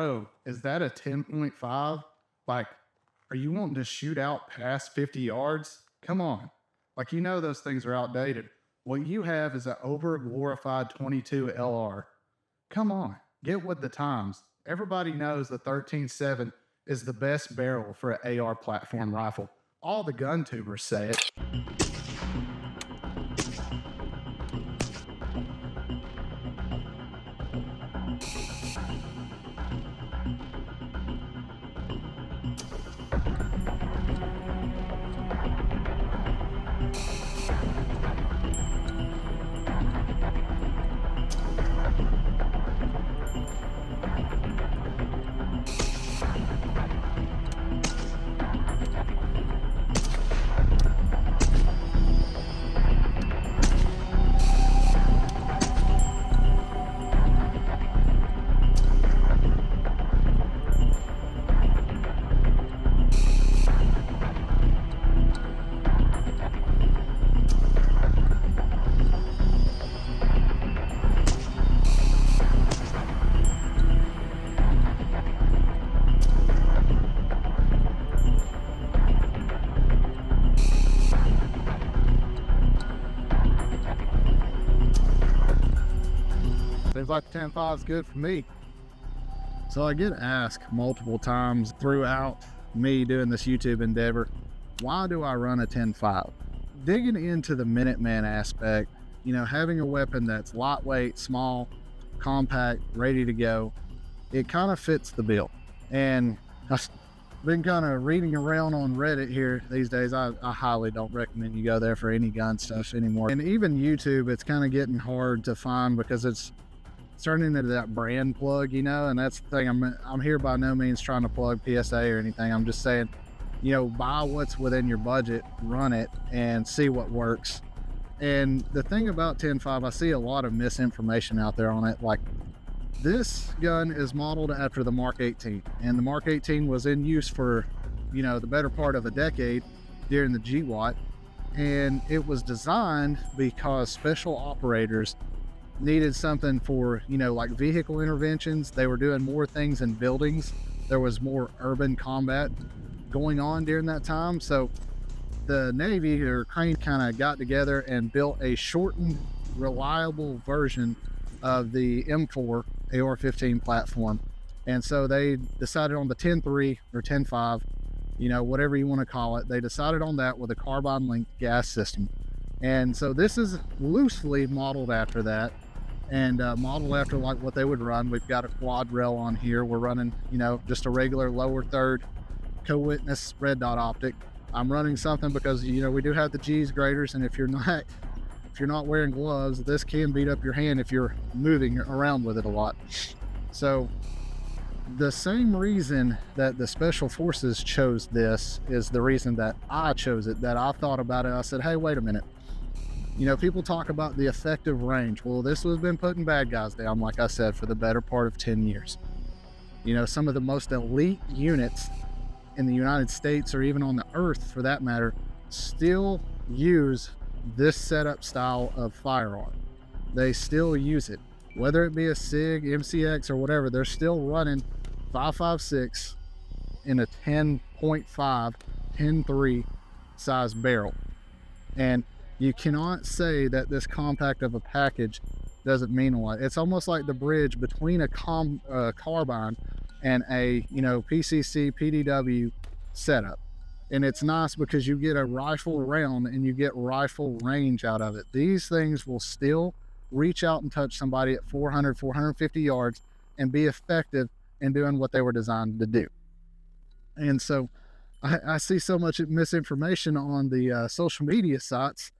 bro, is that a 10.5? Like, are you wanting to shoot out past 50 yards? Come on. Like, you know, those things are outdated. What you have is an over glorified 22 LR. Come on, get with the times. Everybody knows the 13.7 is the best barrel for an AR platform rifle. All the gun tubers say it. Seems like the 10.5 is good for me. So I get asked multiple times throughout me doing this YouTube endeavor, why do I run a 10.5? Digging into the Minuteman aspect, you know, having a weapon that's lightweight, small, compact, ready to go, it kind of fits the bill. And I've been kind of reading around on Reddit here these days. I highly don't recommend you go there for any gun stuff anymore. And even YouTube, it's kind of getting hard to find because it's turning into that brand plug, you know, and that's the thing. I'm here by no means trying to plug PSA or anything. I'm just saying, you know, buy what's within your budget, run it, and see what works. And the thing about 10.5, I see a lot of misinformation out there on it. Like, this gun is modeled after the Mark 18, and the Mark 18 was in use for, you know, the better part of a decade during the GWAT, and it was designed because special operators needed something for, you know, like vehicle interventions. They were doing more things in buildings. There was more urban combat going on during that time. So the Navy or Crane kind of got together and built a shortened, reliable version of the M4 AR-15 platform. And so they decided on the 10.3 or 10.5, you know, whatever you want to call it. They decided on that with a carbine linked gas system. And so this is loosely modeled after that, and modeled after like what they would run. We've got a quad rail on here. We're running, you know, just a regular lower third co-witness red dot optic. I'm running something because, you know, we do have the G's graders, and if you're not wearing gloves, this can beat up your hand if you're moving around with it a lot. So the same reason that the special forces chose this is the reason that I chose it, that I thought about it. I said, hey, wait a minute. You know, people talk about the effective range. Well, this has been putting bad guys down, like I said, for the better part of 10 years. You know, some of the most elite units in the United States, or even on the earth for that matter, still use this setup style of firearm. They still use it. Whether it be a SIG, MCX, or whatever, they're still running 5.56 in a 10.5, 10.3 size barrel. And you cannot say that this compact of a package doesn't mean a lot. It's almost like the bridge between a carbine and a, you know, PCC, PDW setup. And it's nice because you get a rifle round and you get rifle range out of it. These things will still reach out and touch somebody at 400, 450 yards and be effective in doing what they were designed to do. And so I see so much misinformation on the social media sites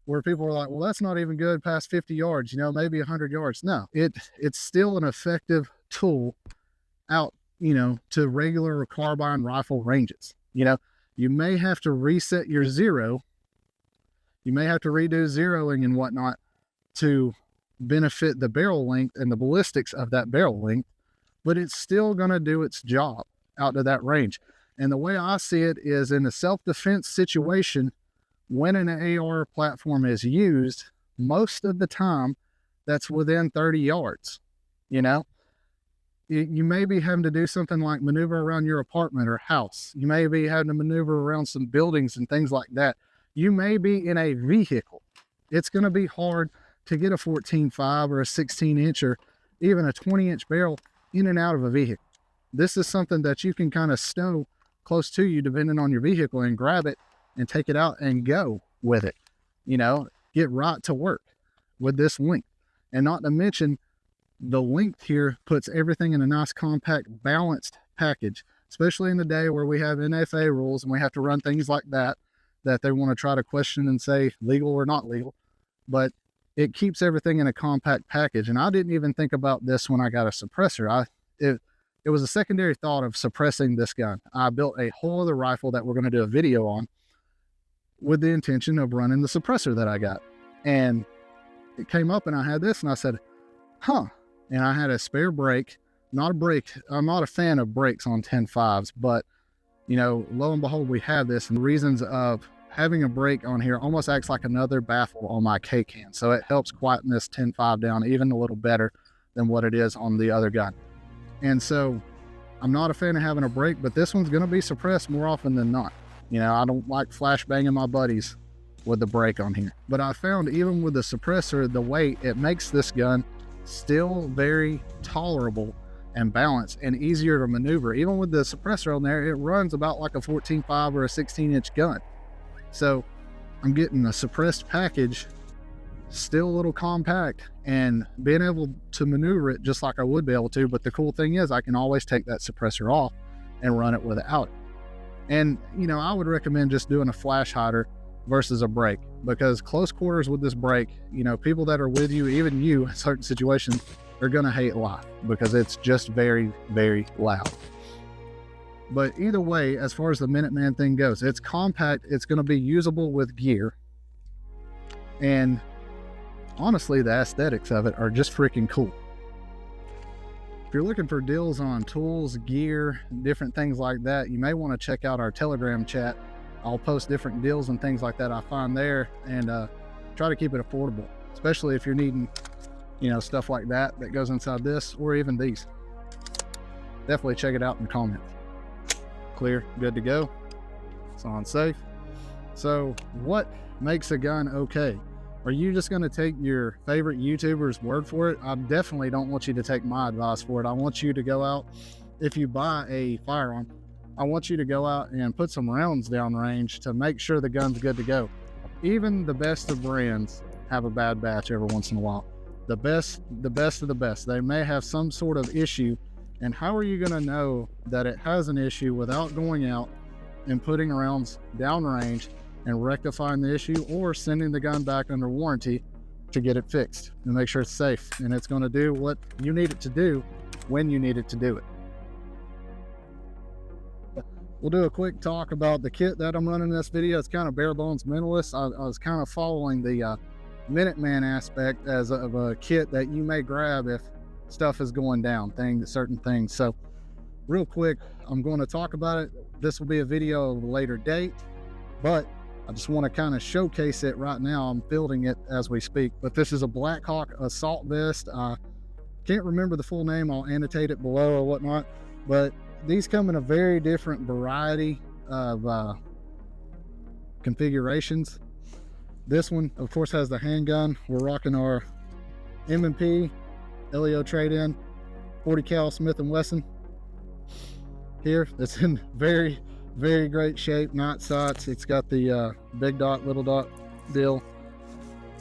where people are like, well, that's not even good past 50 yards, you know, maybe 100 yards. No, it's still an effective tool out, you know, to regular carbine rifle ranges. You know, you may have to reset your zero. You may have to redo zeroing and whatnot to benefit the barrel length and the ballistics of that barrel length, but it's still going to do its job out to that range. And the way I see it is, in a self-defense situation, when an AR platform is used, most of the time that's within 30 yards. You know, You may be having to do something like maneuver around your apartment or house. You may be having to maneuver around some buildings and things like that. You may be in a vehicle. It's going to be hard to get a 14.5 or a 16-inch or even a 20-inch barrel in and out of a vehicle. This is something that you can kind of stow close to you depending on your vehicle and grab it and take it out and go with it. You know, get right to work with this length. And not to mention, the length here puts everything in a nice, compact, balanced package, especially in the day where we have NFA rules and we have to run things like that they want to try to question and say legal or not legal. But it keeps everything in a compact package. And I didn't even think about this when I got a suppressor. It was a secondary thought of suppressing this gun. I built a whole other rifle that we're going to do a video on with the intention of running the suppressor that I got. And it came up and I had this and I said, huh. And I had a spare brake, not a brake. I'm not a fan of brakes on 10.5s, but you know, lo and behold, we have this, and the reasons of having a brake on here almost acts like another baffle on my K-can. So it helps quieten this 10.5 down even a little better than what it is on the other gun. And so I'm not a fan of having a brake, but this one's going to be suppressed more often than not. You know, I don't like flashbanging my buddies with the brake on here. But I found even with the suppressor, the weight, it makes this gun still very tolerable and balanced and easier to maneuver. Even with the suppressor on there, it runs about like a 14.5 or a 16-inch gun. So I'm getting a suppressed package, still a little compact, and being able to maneuver it just like I would be able to. But the cool thing is I can always take that suppressor off and run it without it. And, you know, I would recommend just doing a flash hider versus a brake, because close quarters with this brake, you know, people that are with you, even you in certain situations, are going to hate life because it's just very, very loud. But either way, as far as the Minuteman thing goes, it's compact, it's going to be usable with gear. And honestly, the aesthetics of it are just freaking cool. If you're looking for deals on tools, gear, different things like that, you may want to check out our Telegram chat. I'll post different deals and things like that I find there, and try to keep it affordable, especially if you're needing, you know, stuff like that goes inside this or even these. Definitely check it out in the comments. Clear, good to go. It's on safe. So what makes a gun okay? Are you just going to take your favorite YouTuber's word for it? I definitely don't want you to take my advice for it. I want you to go out, if you buy a firearm, I want you to go out and put some rounds down range to make sure the gun's good to go. Even the best of brands have a bad batch every once in a while. The best of the best, they may have some sort of issue. And how are you going to know that it has an issue without going out and putting rounds downrange and rectifying the issue, or sending the gun back under warranty to get it fixed and make sure it's safe and it's going to do what you need it to do when you need it to do it? We'll do a quick talk about the kit that I'm running in this video. It's kind of bare bones minimalist. I was kind of following the Minuteman aspect as of a kit that you may grab if stuff is going down, certain things. So real quick, I'm going to talk about it. This will be a video of a later date, but I just want to kind of showcase it right now. I'm building it as we speak, but this is a Blackhawk assault vest. I can't remember the full name. I'll annotate it below or whatnot, but these come in a very different variety of configurations. This one, of course, has the handgun. We're rocking our M&P LEO trade-in 40 cal Smith & Wesson here. It's in very, very great shape. Night sights. It's got the big dot, little dot deal.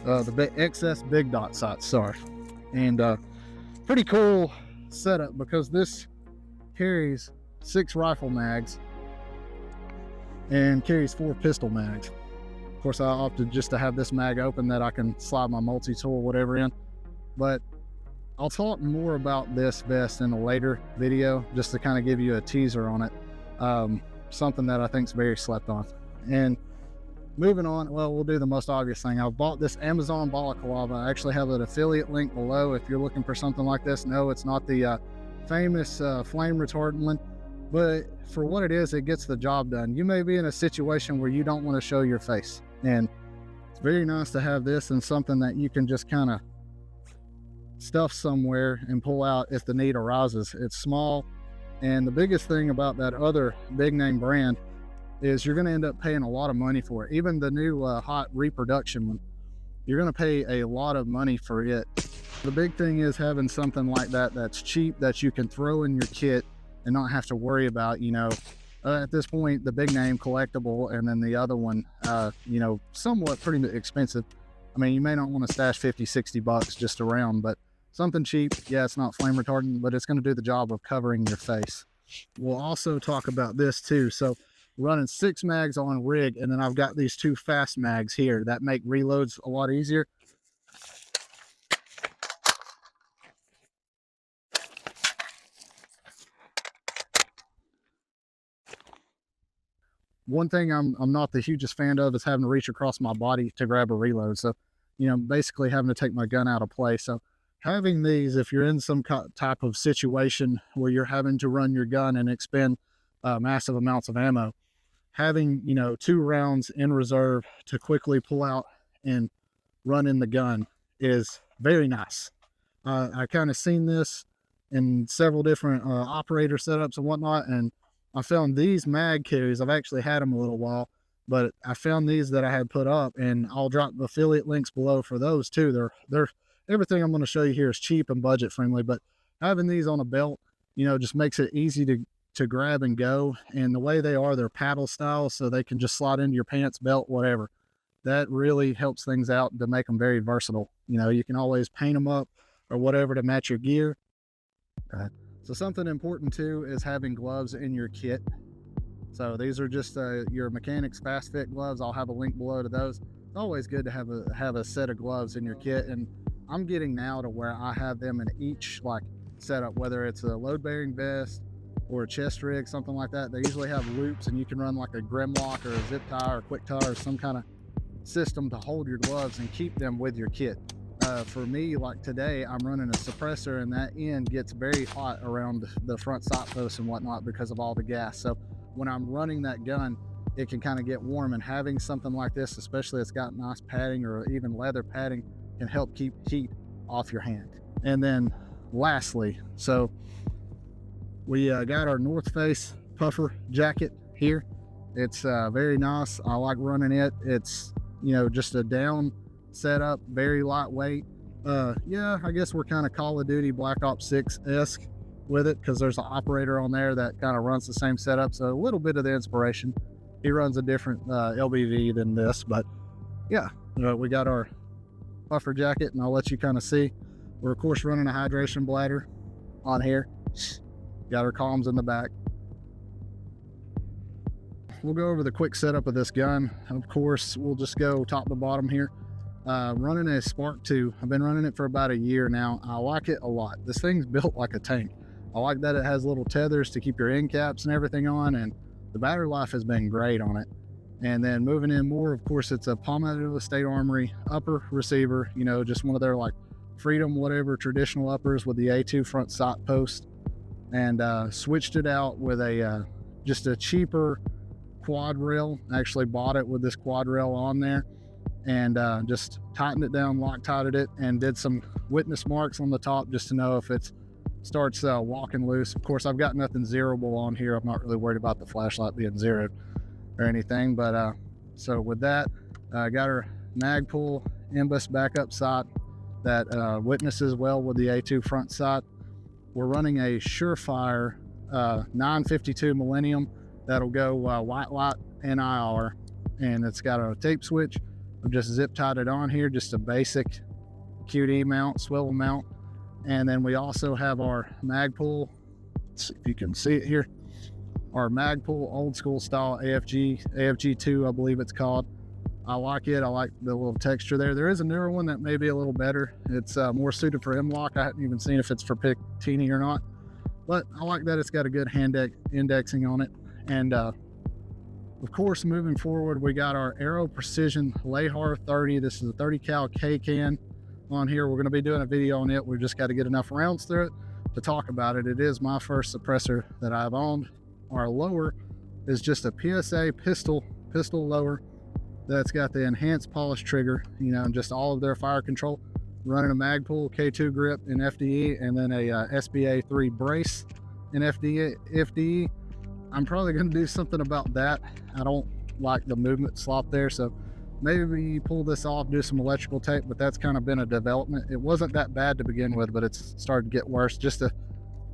The XS big dot sights, sorry. And pretty cool setup because this carries 6 rifle mags and carries 4 pistol mags. Of course, I opted just to have this mag open that I can slide my multi-tool or whatever in. But I'll talk more about this vest in a later video, just to kind of give you a teaser on it. Something that I think is very slept on. And moving on, well, we'll do the most obvious thing. I've bought this Amazon Balaclava. I actually have an affiliate link below if you're looking for something like this. No, it's not the famous flame retardant one, but for what it is, it gets the job done. You may be in a situation where you don't want to show your face, and it's very nice to have this and something that you can just kind of stuff somewhere and pull out if the need arises. It's small, and the biggest thing about that other big name brand is you're going to end up paying a lot of money for it. Even the new hot reproduction one, you're going to pay a lot of money for it. The big thing is having something like that that's cheap, that you can throw in your kit and not have to worry about, at this point, the big name collectible, and then the other one, somewhat pretty expensive. I mean, you may not want to stash 50, 60 bucks just around, but something cheap. Yeah, it's not flame retardant, but it's going to do the job of covering your face. We'll also talk about this too. So running 6 mags on rig, and then I've got these 2 fast mags here that make reloads a lot easier. One thing I'm not the hugest fan of is having to reach across my body to grab a reload. So, basically having to take my gun out of play. So having these, if you're in some type of situation where you're having to run your gun and expend massive amounts of ammo, having, 2 rounds in reserve to quickly pull out and run in the gun is very nice. I kind of seen this in several different operator setups and whatnot, and I found these mag carries. I've actually had them a little while, but I found these that I had put up, and I'll drop the affiliate links below for those too. They're everything I'm going to show you here is cheap and budget friendly, but having these on a belt, just makes it easy to grab and go. And the way they are, they're paddle style, so they can just slide into your pants, belt, whatever. That really helps things out to make them very versatile. You can always paint them up or whatever to match your gear. So something important too is having gloves in your kit. So these are just your mechanics fast fit gloves. I'll have a link below to those. It's always good to have a set of gloves in your kit, and I'm getting now to where I have them in each setup, whether it's a load bearing vest or a chest rig, something like that. They usually have loops, and you can run like a Grimlock or a zip tie or quick tie or some kind of system to hold your gloves and keep them with your kit. For me, like today, I'm running a suppressor, and that end gets very hot around the front sight posts and whatnot because of all the gas. So when I'm running that gun, it can kind of get warm, and having something like this, especially it's got nice padding or even leather padding, can help keep heat off your hand. And then lastly, so we got our North Face puffer jacket here. It's very nice. I like running it. It's just a down setup, very lightweight. Yeah, I guess we're kind of Call of Duty Black Ops 6-esque with it, because there's an operator on there that kind of runs the same setup, so a little bit of the inspiration. He runs a different LBV than this, but yeah, we got our puffer jacket, and I'll let you kind of see. We're of course running a hydration bladder on here. Got our comms in the back. We'll go over the quick setup of this gun. Of course, we'll just go top to bottom here. Running a Spark 2. I've been running it for about a year now. I like it a lot. This thing's built like a tank. I like that it has little tethers to keep your end caps and everything on, and the battery life has been great on it. And then moving in more, of course, it's a Palmetto State Armory upper receiver, just one of their Freedom whatever traditional uppers with the A2 front sight post, and switched it out with a just a cheaper quad rail. I actually bought it with this quad rail on there, and just tightened it down, Loctited it, and did some witness marks on the top just to know if it starts walking loose. Of course, I've got nothing zeroable on here. I'm not really worried about the flashlight being zeroed or anything, but so with that, I got our Magpul Imbus backup sight that witnesses well with the A2 front sight. We're running a Surefire 952 Millennium that'll go white light and IR, and it's got a tape switch. I've just zip tied it on here, just a basic QD mount, swivel mount. And then we also have our Magpul, let's see if you can see it here, our Magpul old school style AFG2, I believe it's called. I like it. I like the little texture there. There is a newer one that may be a little better. It's more suited for M-Lock. I haven't even seen if it's for Picatinny or not, but I like that it's got a good hand indexing on it. And of course, moving forward, we got our Aero Precision Lehar 30. This is a 30 cal K-Can on here. We're going to be doing a video on it. We've just got to get enough rounds through it to talk about it. It is my first suppressor that I've owned. Our lower is just a PSA pistol lower that's got the enhanced polish trigger, and just all of their fire control. running a Magpul K2 grip in FDE, and then a SBA3 brace in FDE. I'm probably going to do something about that. I don't like the movement slop there, so maybe pull this off, do some electrical tape, but that's kind of been a development. It wasn't that bad to begin with, but it's started to get worse. Just a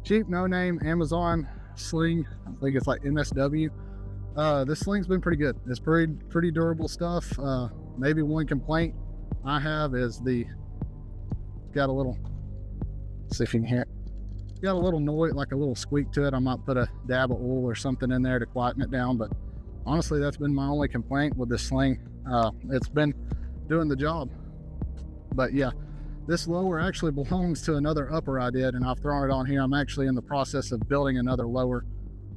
cheap, no-name Amazon sling. I think it's like MSW. This sling's been pretty good. It's pretty durable stuff. Maybe one complaint I have is got a little, let's see if you can hear it. Got a little noise, like a little squeak to it. I might put a dab of oil or something in there to quieten it down, but honestly, that's been my only complaint with this sling. It's been doing the job. But yeah, this lower actually belongs to another upper I did, and I've thrown it on here. I'm actually in the process of building another lower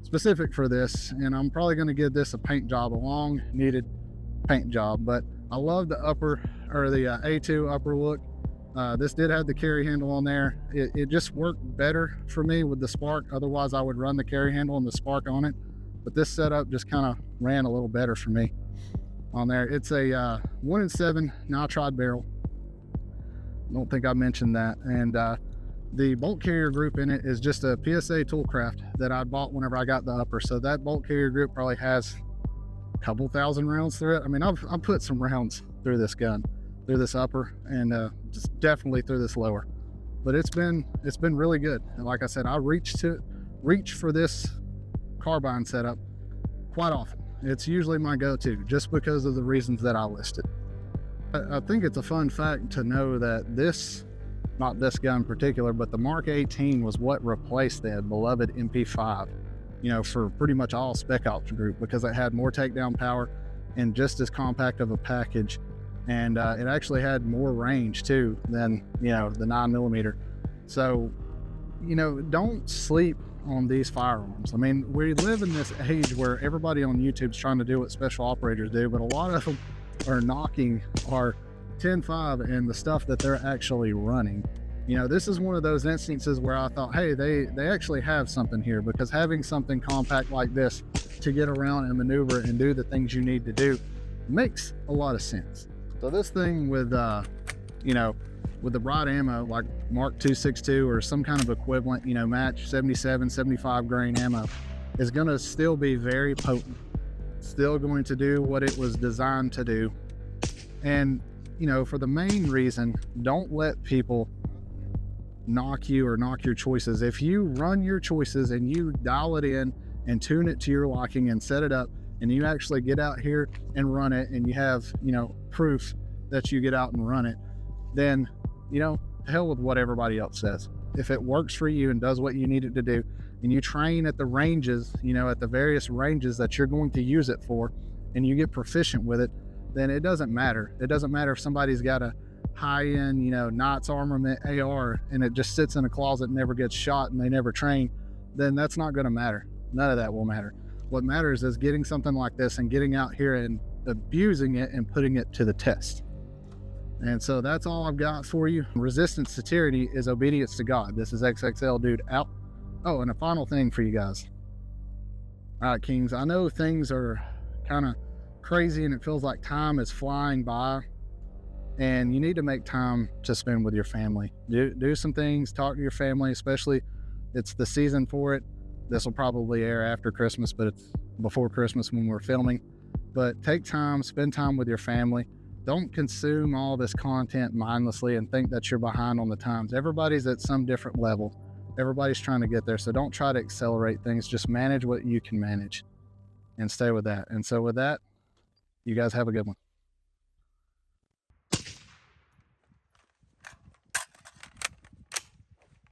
specific for this, and I'm probably going to give this a paint job, a long needed paint job. But I love the upper, or the A2 upper look. This did have the carry handle on there. It just worked better for me with the spark. Otherwise I would run the carry handle and the spark on it, but this setup just kind of ran a little better for me on there. It's a 1-in-7 nitride barrel. Don't think I mentioned that. And the bolt carrier group in it is just a PSA Toolcraft that I bought whenever I got the upper. So that bolt carrier group probably has a couple thousand rounds through it. I mean, I've put some rounds through this gun, through this upper, and just definitely through this lower. But it's been really good. And like I said, I reach for this carbine setup quite often. It's usually my go-to just because of the reasons that I listed. I think it's a fun fact to know that this, not this gun in particular, but the Mark 18 was what replaced the beloved MP5, you know, for pretty much all spec ops group, because it had more takedown power and just as compact of a package. And it actually had more range too than, you know, the 9mm. So, you know, don't sleep on these firearms. I mean, we live in this age where everybody on YouTube's trying to do what special operators do, but a lot of them are knocking our 10.5 and the stuff that they're actually running. You know, this is one of those instances where I thought, hey, they actually have something here, because having something compact like this to get around and maneuver and do the things you need to do makes a lot of sense. So this thing with, you know, with the right ammo, like Mark 262 or some kind of equivalent, you know, match 77, 75 grain ammo, is going to still be very potent. Still going to do what it was designed to do. And, you know, for the main reason, don't let people knock you or knock your choices. If you run your choices and you dial it in and tune it to your liking and set it up, and you actually get out here and run it, and you have, you know, proof that you get out and run it, then, you know, hell with what everybody else says. If it works for you and does what you need it to do, and you train at the ranges, you know, at the various ranges that you're going to use it for, and you get proficient with it, then it doesn't matter. It doesn't matter if somebody's got a high-end, you know, Knots Armament AR and it just sits in a closet and never gets shot and they never train, then that's not going to matter. None of that will matter. What matters is getting something like this and getting out here and abusing it and putting it to the test. And so that's all I've got for you. Resistance to tyranny is obedience to God. This is XXL Dude out. Oh, and a final thing for you guys. All right, Kings, I know things are kind of crazy and it feels like time is flying by, and you need to make time to spend with your family. Do some things, talk to your family, especially it's the season for it. This will probably air after Christmas, but it's before Christmas when we're filming. But take time, spend time with your family. Don't consume all this content mindlessly and think that you're behind on the times. Everybody's at some different level. Everybody's trying to get there. So don't try to accelerate things. Just manage what you can manage and stay with that. And so with that, you guys have a good one.